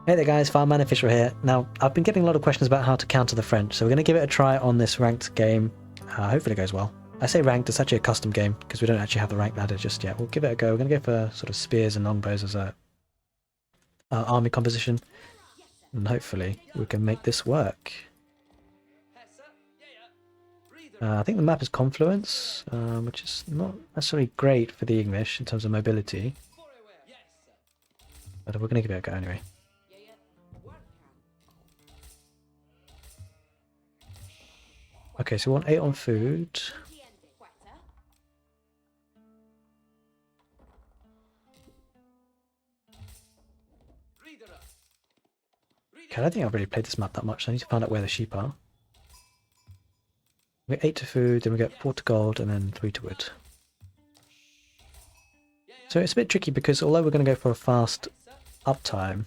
Hey there guys, Farmman Official here. Now, I've been getting a lot of questions about how to counter the French, so we're going to give it a try on this ranked game. Hopefully it goes well. I say ranked, it's actually a custom game, because we don't actually have the rank ladder just yet. We'll give it a go. We're going to go for sort of spears and longbows as a army composition, and hopefully we can make this work. I think the map is Confluence, which is not necessarily great for the English in terms of mobility, but we're going to give it a go anyway. Okay, so we want 8 on food. Okay, I don't think I've really played this map that much, so I need to find out where the sheep are. We get 8 to food, then we get 4 to gold, and then 3 to wood. So it's a bit tricky because although we're going to go for a fast uptime,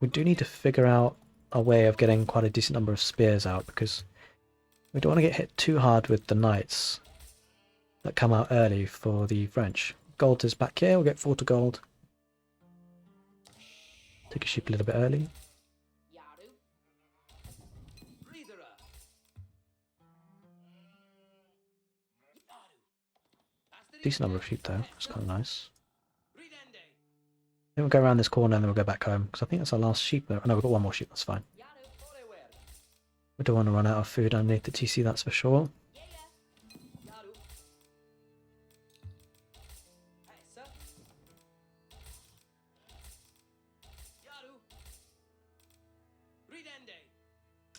we do need to figure out a way of getting quite a decent number of spears out, because we don't want to get hit too hard with the knights that come out early for the French. Gold is back here, we'll get 4 to gold. Take a sheep a little bit early. Decent number of sheep though, it's kind of nice. Then we'll go around this corner and then we'll go back home, because I think that's our last sheep though. Oh, no, we've got one more sheep, that's fine. We don't want to run out of food underneath the TC, that's for sure.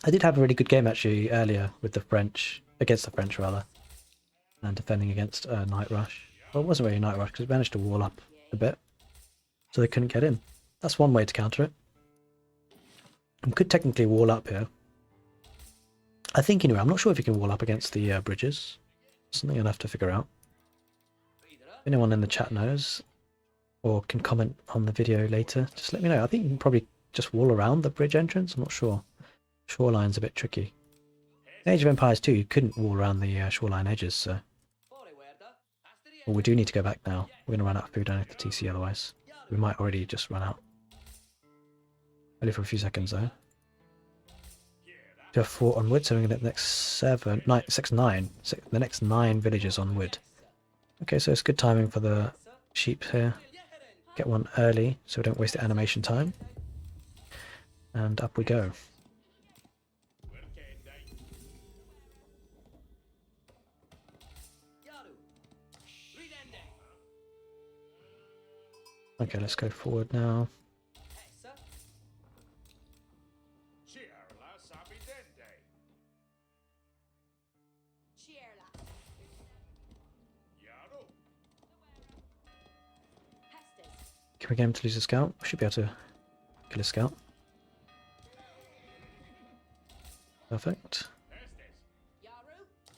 I did have a really good game actually earlier with the French, against the French rather, and defending against Night Rush. Well, it wasn't really Night Rush because we managed to wall up a bit, so they couldn't get in. That's one way to counter it. We could technically wall up here. I think anyway, I'm not sure if you can wall up against the bridges. Something I'll have to figure out. If anyone in the chat knows, or can comment on the video later, just let me know. I think you can probably just wall around the bridge entrance, I'm not sure. Shoreline's a bit tricky. In Age of Empires 2, you couldn't wall around the shoreline edges, so... Well, we do need to go back now. We're going to run out of food underneath the TC otherwise. We might already just run out. Only for a few seconds though. We have 4 on wood, so we're going to get the next 9. The next 9 villages on wood. Okay, so it's good timing for the sheep here. Get one early, so we don't waste the animation time. And up we go. Okay, let's go forward now. Can we get him to lose a scout? We should be able to kill a scout. Perfect.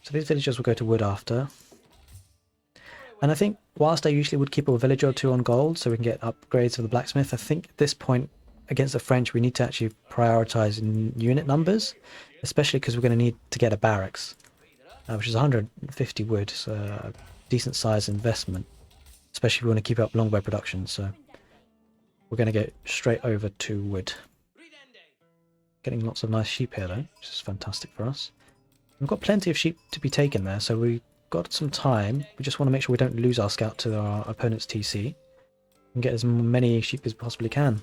So these villagers will go to wood after. And I think whilst I usually would keep a village or 2 on gold so we can get upgrades of the blacksmith, I think at this point against the French we need to actually prioritise unit numbers, especially because we're going to need to get a barracks, which is 150 wood, so a decent size investment, especially if we want to keep up longbow production. So we're going to get straight over to wood. Getting lots of nice sheep here though, which is fantastic for us. We've got plenty of sheep to be taken there, so we got some time. We just want to make sure we don't lose our scout to our opponent's TC and get as many sheep as we possibly can.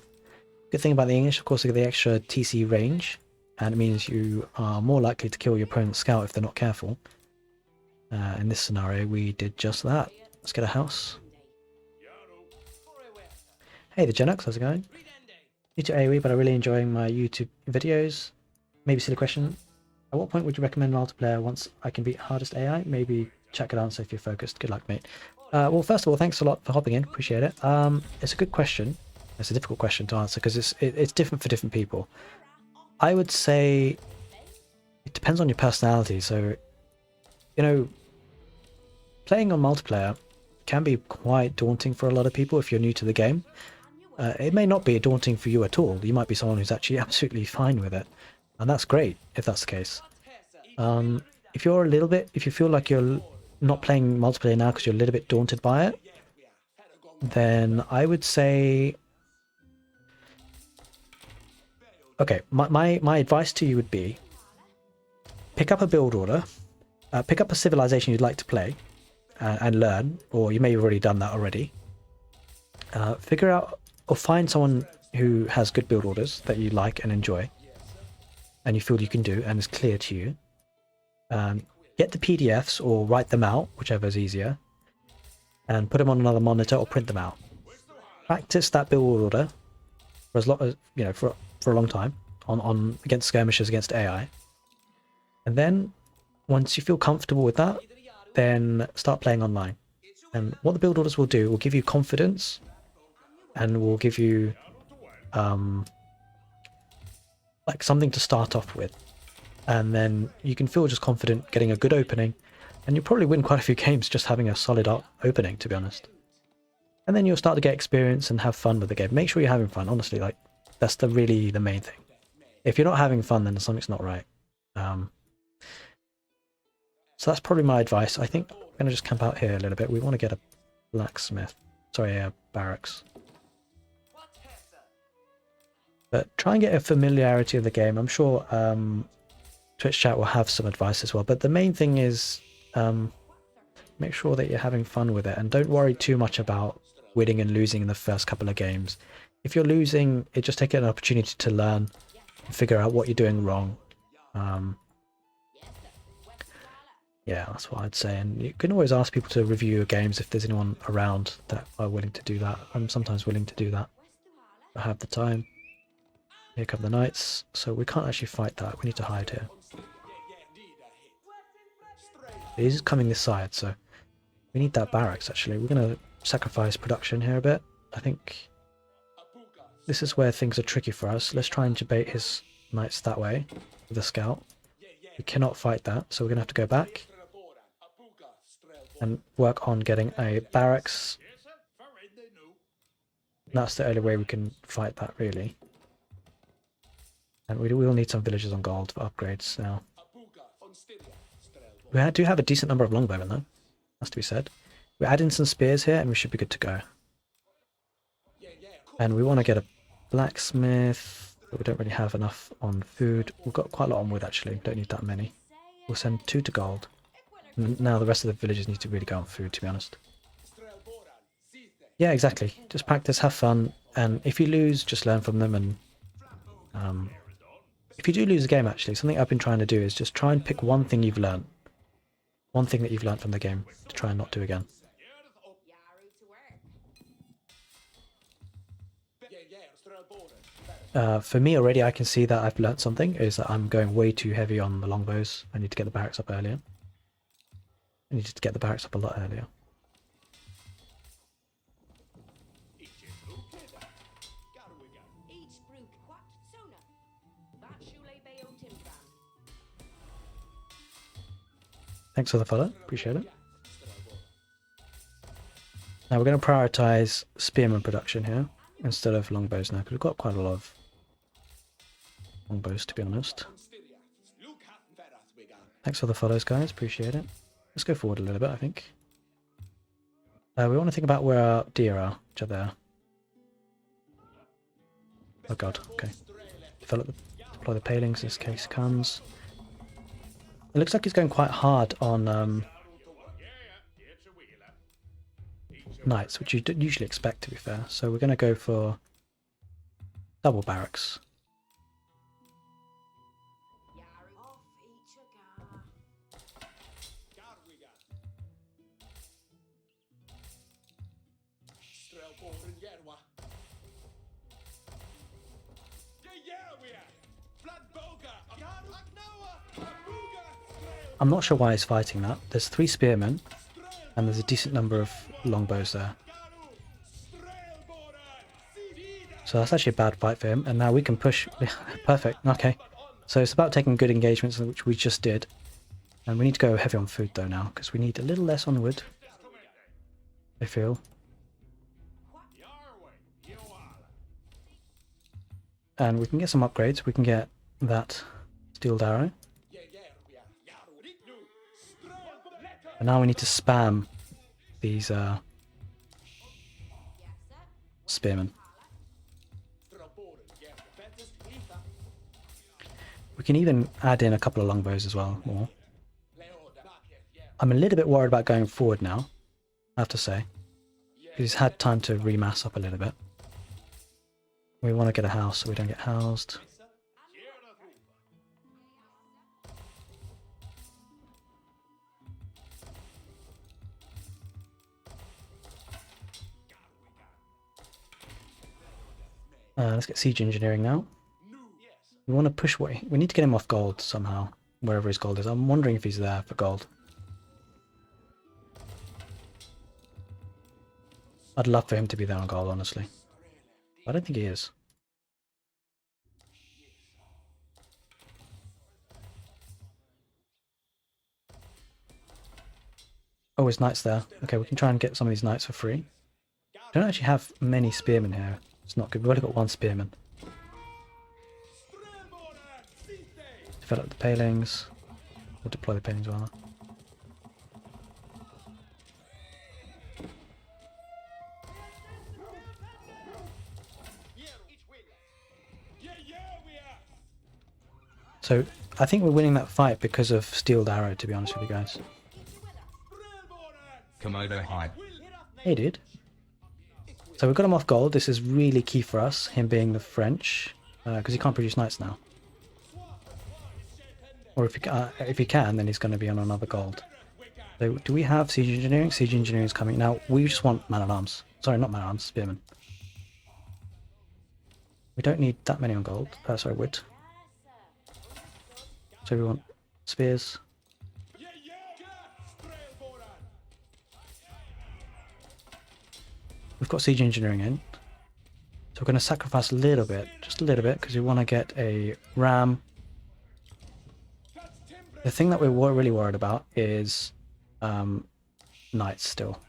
Good thing about the English, of course, they get the extra TC range, and it means you are more likely to kill your opponent's scout if they're not careful. In this scenario, we did just that. Let's get a house. Hey, the Genux, how's it going? New to AoE, but I'm really enjoying my YouTube videos. Maybe silly question. At what point would you recommend multiplayer once I can beat hardest AI? Maybe chat could answer if you're focused. Good luck, mate. Well, first of all, thanks a lot for hopping in. Appreciate it. It's a good question. It's a difficult question to answer because it's different for different people. I would say it depends on your personality. So, you know, playing on multiplayer can be quite daunting for a lot of people if you're new to the game. It may not be daunting for you at all. You might be someone who's actually absolutely fine with it. And that's great if that's the case. If you feel like you're not playing multiplayer now because you're a little bit daunted by it, then I would say Okay, my advice to you would be pick up a build order, pick up a civilization you'd like to play and learn, or you may have already done that already. Figure out or find someone who has good build orders that you like and enjoy, and you feel you can do and is clear to you. Get the PDFs or write them out, whichever is easier, and put them on another monitor or print them out. Practice that build order for as long as for a long time on against skirmishers against AI, and then once you feel comfortable with that, then start playing online. And what the build orders will do will give you confidence, and will give you like something to start off with, and then you can feel just confident getting a good opening, and you'll probably win quite a few games just having a solid opening, to be honest. And then you'll start to get experience and have fun with the game. Make sure you're having fun, honestly. Like, that's really the main thing. If you're not having fun, then something's not right. So that's probably my advice. I think I'm going to just camp out here a little bit. We want to get a blacksmith. Sorry, a barracks. But try and get a familiarity of the game. I'm sure Twitch chat will have some advice as well. But the main thing is make sure that you're having fun with it. And don't worry too much about winning and losing in the first couple of games. If you're losing, just take it as an opportunity to learn and figure out what you're doing wrong. Yeah, that's what I'd say. And you can always ask people to review your games if there's anyone around that are willing to do that. I'm sometimes willing to do that. I have the time. Here come the knights. So we can't actually fight that. We need to hide here. He's coming this side, so we need that barracks actually. We're going to sacrifice production here a bit. I think this is where things are tricky for us. Let's try and debate his knights that way with a scout. We cannot fight that, so we're going to have to go back and work on getting a barracks. That's the only way we can fight that, really. And we will need some villagers on gold for upgrades now. We do have a decent number of longbowmen, though. Has to be said. We add in some spears here, and we should be good to go. And we want to get a blacksmith, but we don't really have enough on food. We've got quite a lot on wood, actually. Don't need that many. We'll send 2 to gold. And now the rest of the villagers need to really go on food, to be honest. Yeah, exactly. Just practice, have fun, and if you lose, just learn from them. And if you do lose a game, actually, something I've been trying to do is just try and pick one thing you've learned. One thing that you've learned from the game to try and not do again. For me already, I can see that I've learnt something, is that I'm going way too heavy on the longbows. I need to get the barracks up earlier. I need to get the barracks up a lot earlier. Thanks for the follow, appreciate it. Now we're going to prioritize spearman production here instead of longbows now, because we've got quite a lot of longbows, to be honest. Thanks for the follows, guys, appreciate it. Let's go forward a little bit, I think. We want to think about where our deer are, which are there. Oh god, okay. Deploy the palings in this case comes. It looks like he's going quite hard on knights, which you don't usually expect, to be fair. So we're going to go for double barracks. I'm not sure why he's fighting that. There's 3 spearmen, and there's a decent number of longbows there. So that's actually a bad fight for him, and now we can push. Perfect, okay. So it's about taking good engagements, which we just did. And we need to go heavy on food though now, because we need a little less on wood, I feel. And we can get some upgrades. We can get that steeled arrow. And now we need to spam these spearmen. We can even add in a couple of longbows as well, more. I'm a little bit worried about going forward now, I have to say. Because he's had time to remass up a little bit. We want to get a house so we don't get housed. Let's get siege engineering now. We want to push we need to get him off gold somehow, wherever his gold is. I'm wondering if he's there for gold. I'd love for him to be there on gold, honestly. I don't think he is. Oh, his knight's there. Okay, we can try and get some of these knights for free. We don't actually have many spearmen here. It's not good. We've only got one spearman. Develop the palings. We'll deploy the palings rather. So, I think we're winning that fight because of Steeled Arrow, to be honest with you guys. Komodo hide. Hey, dude. So we've got him off gold. This is really key for us, him being the French, because he can't produce knights now. Or if he can, then he's going to be on another gold. So do we have siege engineering? Siege engineering is coming. Now, we just want man-at-arms. Sorry, not man-at-arms, spearmen. We don't need that many on gold. Sorry, wood. So we want spears. We've got siege engineering in. So we're going to sacrifice a little bit, just a little bit, because we want to get a ram. The thing that we're really worried about is knights still.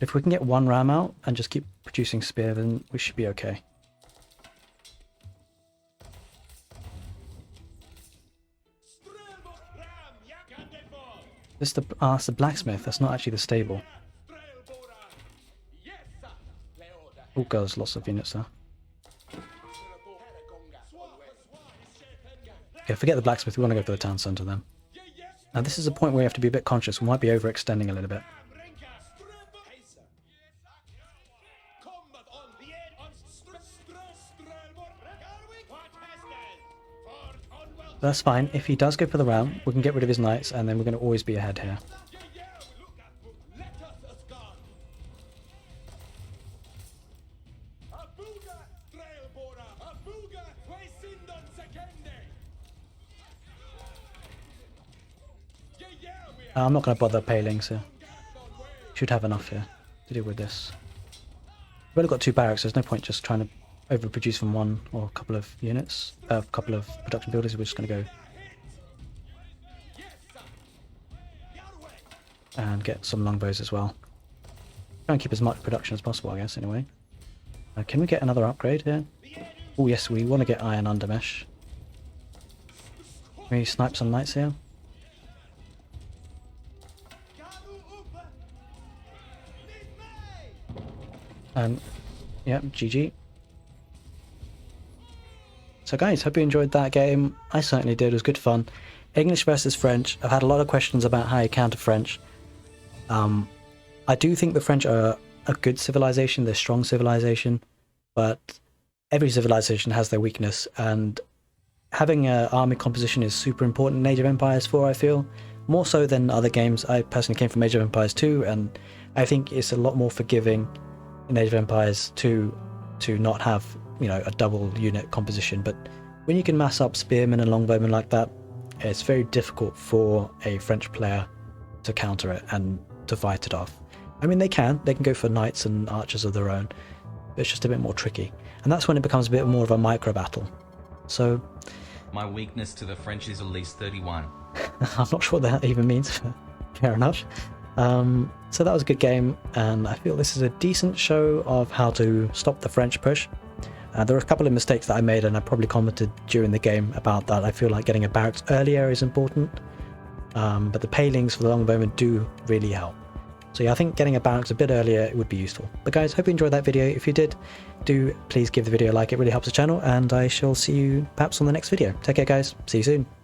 If we can get one ram out and just keep producing spear, then we should be okay. This is it's the blacksmith, that's not actually the stable. Oh god, there's lots of units there. Okay, forget the blacksmith, we want to go for the town centre then. Now this is a point where we have to be a bit conscious, we might be overextending a little bit. That's fine, if he does go for the ram, we can get rid of his knights and then we're going to always be ahead here. I'm not going to bother palings here. Should have enough here to deal with this. We've only got 2 barracks, so there's no point just trying to overproduce from one or a couple of units, a couple of production builders. We're just going to go and get some longbows as well. Try and keep as much production as possible, I guess, anyway. Can we get another upgrade here? Oh yes, we want to get iron undermesh. Can we snipe some knights here? Yeah, GG. So guys, hope you enjoyed that game. I certainly did, it was good fun. English versus French. I've had a lot of questions about how you counter French. I do think the French are a good civilization, they're a strong civilization, but every civilization has their weakness, and having an army composition is super important in Age of Empires 4, I feel. More so than other games. I personally came from Age of Empires 2, and I think it's a lot more forgiving in Age of Empires 2 to not have, you know, a double unit composition. But when you can mass up spearmen and longbowmen like that, it's very difficult for a French player to counter it and to fight it off. I mean, they can go for knights and archers of their own, but it's just a bit more tricky. And that's when it becomes a bit more of a micro battle. So My weakness to the French is at least 31. I'm not sure what that even means. Fair enough. So that was a good game, and I feel this is a decent show of how to stop the French push. There were a couple of mistakes that I made, and I probably commented during the game about that. I feel like getting a barracks earlier is important, but the palings for the longbowmen do really help. So yeah, I think getting a barracks a bit earlier would be useful. But guys, hope you enjoyed that video. If you did, do please give the video a like, it really helps the channel, and I shall see you perhaps on the next video. Take care guys, see you soon.